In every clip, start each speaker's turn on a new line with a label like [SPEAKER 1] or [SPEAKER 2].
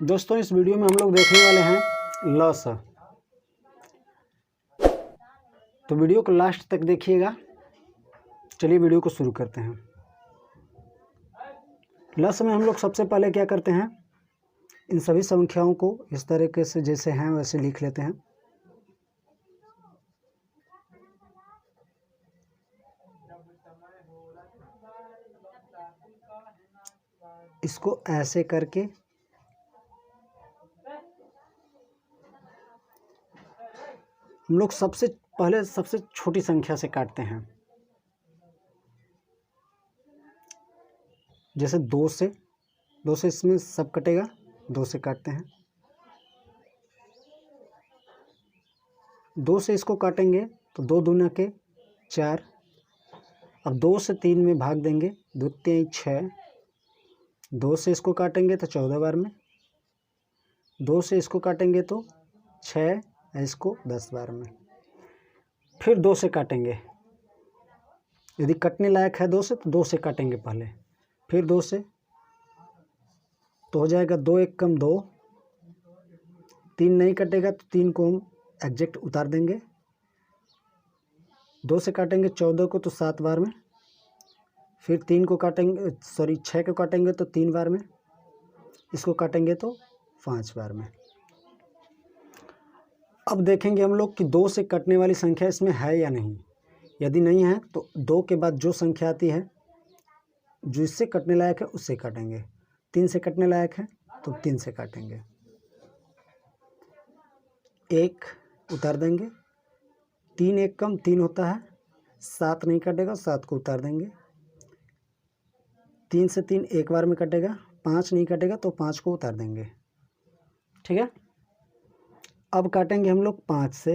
[SPEAKER 1] दोस्तों इस वीडियो में हम लोग देखने वाले हैं लस। तो वीडियो को लास्ट तक देखिएगा। चलिए वीडियो को शुरू करते हैं। लस में हम लोग सबसे पहले क्या करते हैं, इन सभी संख्याओं को इस तरीके से जैसे हैं वैसे लिख लेते हैं। इसको ऐसे करके हम लोग सबसे पहले सबसे छोटी संख्या से काटते हैं। जैसे दो से इसमें सब कटेगा, 2 से काटते हैं। 2 से इसको काटेंगे तो 2 दूना के 4। अब 2 से 3 में भाग देंगे, 2 3 6। 2 से इसको काटेंगे तो 14 बार में। 2 से इसको काटेंगे तो 6, इसको 10 बार में। फिर 2 से काटेंगे, यदि कटने लायक है 2 से तो 2 से काटेंगे पहले, फिर 2 से तो हो जाएगा 2 1 कम 2। 3 नहीं कटेगा तो 3 को हम एग्जैक्ट उतार देंगे। 2 से काटेंगे 14 को तो 7 बार में। फिर 3 को काटेंगे 6 को काटेंगे तो 3 बार में। इसको काटेंगे तो 5 बार में। अब देखेंगे हम लोग कि 2 से कटने वाली संख्या इसमें है या नहीं। यदि नहीं है तो 2 के बाद जो संख्या आती है जो इससे कटने लायक है उससे काटेंगे। 3 से कटने लायक है तो 3 से काटेंगे। 1 उतार देंगे। 3 1 कम 3 होता है, 7 नहीं कटेगा, 7 को उतार देंगे। 3 से 3 एक बार में कटेगा, 5 नहीं कटेगा तो 5 को उतार देंगे। ठीक है। अब काटेंगे हम लोग 5 से।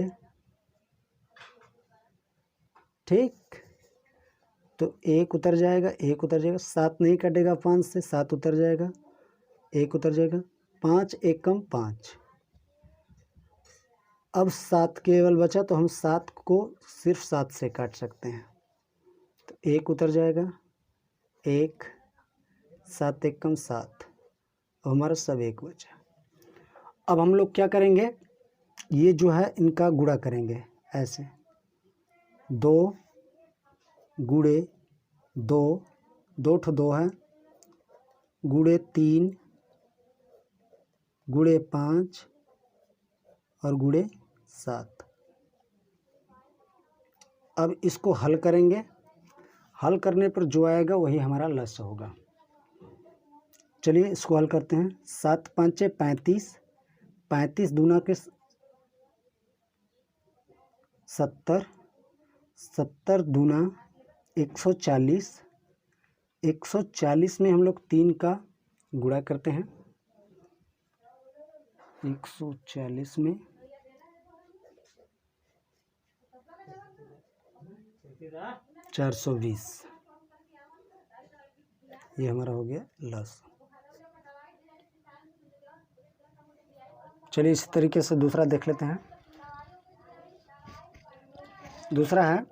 [SPEAKER 1] ठीक, तो 1 उतर जाएगा, 1 उतर जाएगा। 7 नहीं कटेगा 5 से, 7 उतर जाएगा, 1 उतर जाएगा। 5 1 कम 5। अब 7 केवल बचा तो हम 7 को सिर्फ 7 से काट सकते हैं। तो 1 उतर जाएगा, 1 7 1 कम 7। अब हमारा सब 1 बचा। अब हम लोग क्या करेंगे, ये जो है इनका गुणा करेंगे ऐसे। 2 गुणे 2, 2 ठो 2 है, गुणे 3 गुणे 5 और गुणे 7। अब इसको हल करेंगे। हल करने पर जो आएगा वही हमारा लस होगा। चलिए इसको हल करते हैं। 7 5 35, 35 दूना के 70, 70 दूना 140। 140 में हम लोग 3 का गुणा करते हैं। 140 में 420, ये हमारा हो गया लस। चलिए इसी तरीके से दूसरा देख लेते हैं। दूसरा है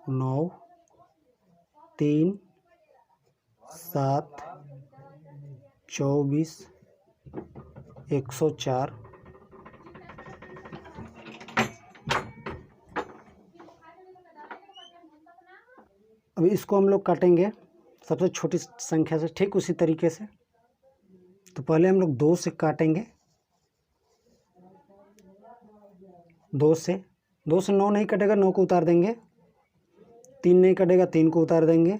[SPEAKER 1] 9 3 7 24 104। अभी इसको हम लोग काटेंगे सबसे छोटी संख्या से, ठीक उसी तरीके से। तो पहले हम लोग 2 से काटेंगे। 2 से 9 नहीं कटेगा, 9 को उतार देंगे। 3 नहीं कटेगा, 3 को उतार देंगे।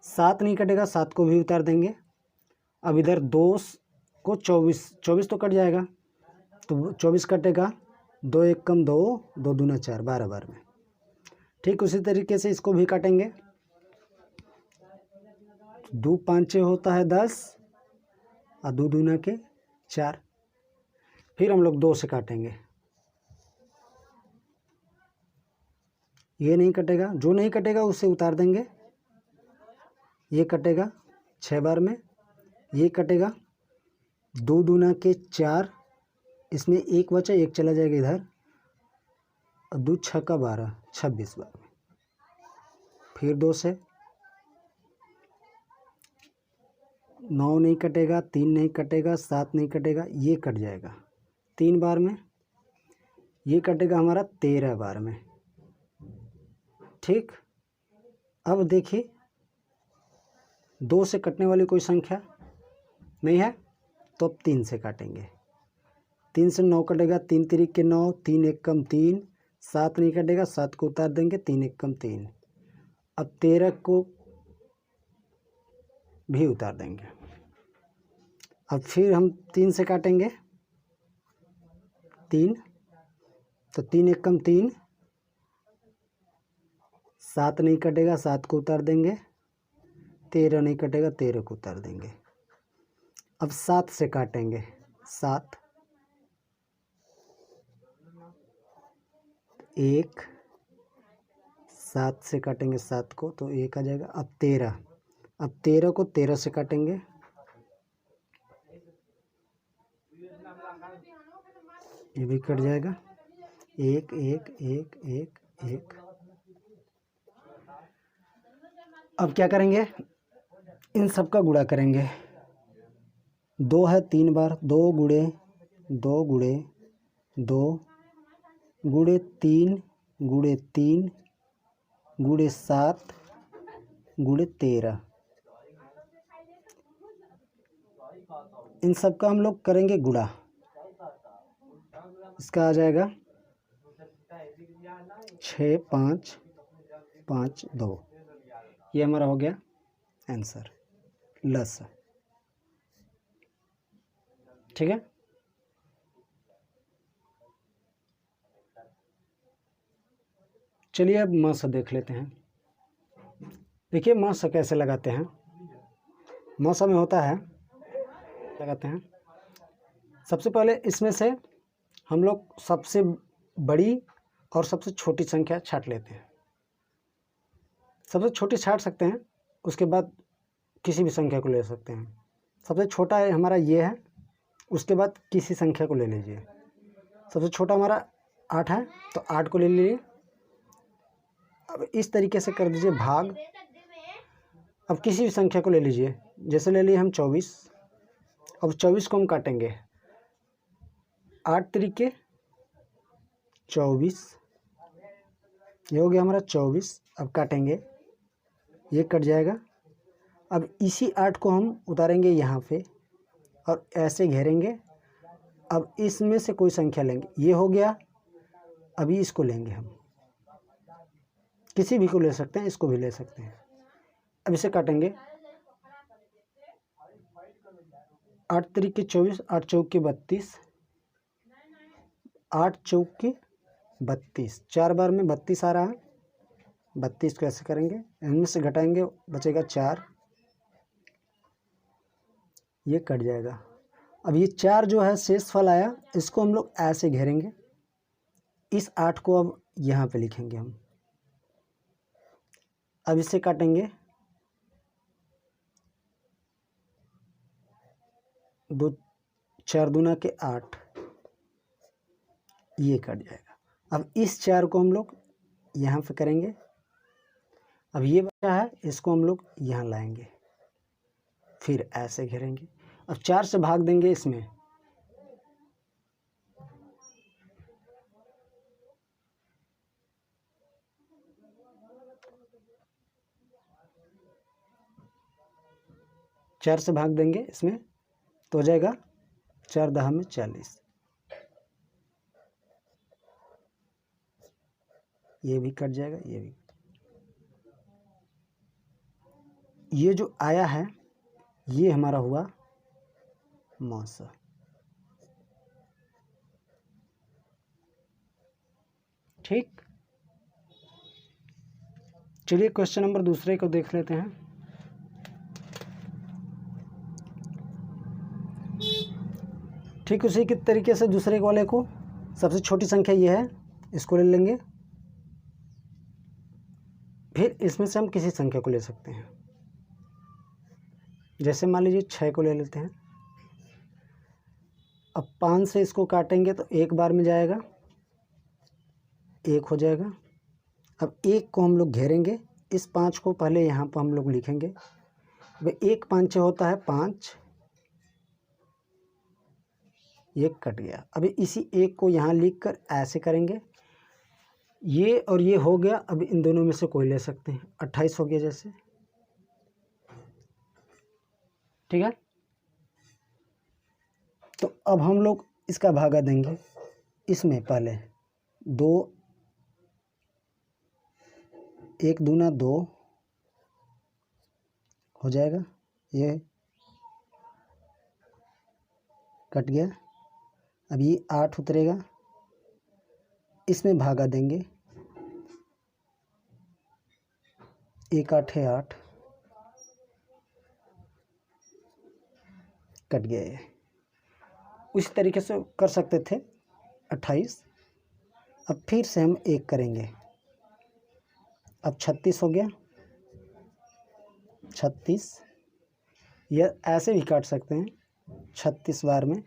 [SPEAKER 1] 7 नहीं कटेगा, 7 को भी उतार देंगे। अब इधर 2 को 24 तो कट जाएगा, तो 24 कटेगा। 2 1 कम 2, 2 दूना 4, 12 बार में। ठीक उसी तरीके से इसको भी काटेंगे। 2 5 होता है 10 और 2 दूना के 4। फिर हम लोग 2 से काटेंगे। ये नहीं कटेगा, जो नहीं कटेगा उसे उतार देंगे। ये कटेगा 6 बार में। ये कटेगा 2 दूना के 4, इसमें 1 बचा, 1 चला जाएगा इधर। और 2 छक्का 12, 26 बार में। फिर 2 से 9 नहीं कटेगा, 3 नहीं कटेगा, 7 नहीं कटेगा, ये कट जाएगा 3 बार में। ये कटेगा हमारा 13 बार में। ठीक, अब देखिए 2 से कटने वाली कोई संख्या नहीं है, तो अब 3 से काटेंगे। 3 से 9 कटेगा, 3 3 के 9, 3 1 कम 3, 7 नहीं कटेगा, 7 को उतार देंगे, 3 1 कम 3। अब 13 को भी उतार देंगे। अब फिर हम 3 से काटेंगे, 3, तो 3 1 कम 3, 7 नहीं कटेगा, 7 को उतार देंगे, 13 नहीं कटेगा, 13 को उतार देंगे। अब 7 से काटेंगे, 7 1, 7 से काटेंगे 7 को तो 1 आ जाएगा। अब 13, अब 13 को 13 से काटेंगे, ये भी कट जाएगा। 1 1 1 1 1। अब क्या करेंगे, इन सब का गुणा करेंगे। 2 है 3 बार, 2 गुणे 2 गुणे 2 गुणे 3 गुणे 3 गुणे 7 गुणे 13। इन सब का हम लोग करेंगे गुणा। इसका आ जाएगा 6 5 5 2। ये हमारा हो गया आंसर, लस। ठीक है, चलिए अब मस देख लेते हैं। देखिए मस कैसे लगाते हैं। मस में होता है, लगाते हैं सबसे पहले इसमें से हम लोग सबसे बड़ी और सबसे छोटी संख्या छांट लेते हैं। सबसे छोटी छांट सकते हैं, उसके बाद किसी भी संख्या को ले सकते हैं। सबसे छोटा है हमारा ये है, उसके बाद किसी संख्या को ले लीजिए। सबसे छोटा हमारा 8 है, तो 8 को ले लीजिए। अब इस तरीके से कर दीजिए भाग। अब किसी भी संख्या को ले लीजिए, जैसे ले लिए हम 24। अब 24 को हम काटेंगे, 8 तरीके 24, ये हो गया हमारा 24। अब काटेंगे, ये कट जाएगा। अब इसी 8 को हम उतारेंगे यहाँ पे और ऐसे घेरेंगे। अब इसमें से कोई संख्या लेंगे, ये हो गया। अभी इसको लेंगे हम, किसी भी को ले सकते हैं, इसको भी ले सकते हैं। अब इसे काटेंगे, 8 तरीके 24, 8 चौक के 32, 8 चौक के 32, 4 बार में 32 आ रहा है। 32 को ऐसे करेंगे, इनमें से घटाएंगे, बचेगा 4, ये कट जाएगा। अब ये 4 जो है शेष फल आया, इसको हम लोग ऐसे घेरेंगे। इस 8 को अब यहाँ पे लिखेंगे हम। अब इसे काटेंगे, 2 4 दूना के 8, ये कट जाएगा। अब इस 4 को हम लोग यहाँ पे करेंगे। अब ये बचा है, इसको हम लोग यहाँ लाएंगे, फिर ऐसे घेरेंगे। अब 4 से भाग देंगे इसमें, चार से भाग देंगे इसमें, तो हो जाएगा 4 दहा में 40। ये भी कट जाएगा, ये भी। ये जो आया है, ये हमारा हुआ मौसा। ठीक, चलिए क्वेश्चन नंबर दूसरे को देख लेते हैं। ठीक उसी के तरीके से दूसरे वाले को, सबसे छोटी संख्या ये है, इसको ले लेंगे। फिर इसमें से हम किसी संख्या को ले सकते हैं, जैसे मान लीजिए 6 को ले लेते हैं। अब 5 से इसको काटेंगे तो 1 बार में जाएगा, 1 हो जाएगा। अब 1 को हम लोग घेरेंगे, इस 5 को पहले यहाँ पर हम लोग लिखेंगे। अब 1 5 होता है 5, 1 कट गया। अभी इसी 1 को यहाँ लिख कर ऐसे करेंगे, ये और ये हो गया। अब इन दोनों में से कोई ले सकते हैं, 28 हो गया जैसे, ठीक है। तो अब हम लोग इसका भागा देंगे, इसमें पहले 2, 1 दूना 2 हो जाएगा, ये कट गया। अब ये 8 उतरेगा, इसमें भागा देंगे, 1 8 है 8, कट गया ये। उसी तरीके से कर सकते थे 28। अब फिर से हम 1 करेंगे, अब 36 हो गया, 36। या ऐसे भी काट सकते हैं, 36 बार में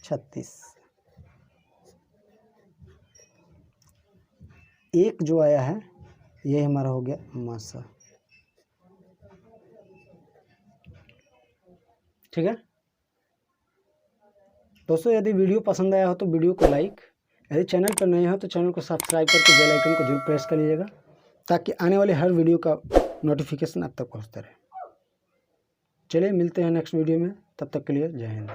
[SPEAKER 1] 36। 1 जो आया है ये हमारा हो गया मासा, ठीक है। दोस्तों यदि वीडियो पसंद आया हो तो वीडियो को लाइक, यदि चैनल पर नए हो तो चैनल को सब्सक्राइब करके बेल आइकन को जरूर प्रेस कर लीजिएगा, ताकि आने वाले हर वीडियो का नोटिफिकेशन आप तक पहुंचता रहे। चलिए मिलते हैं नेक्स्ट वीडियो में, तब तक के लिए जय हिंद।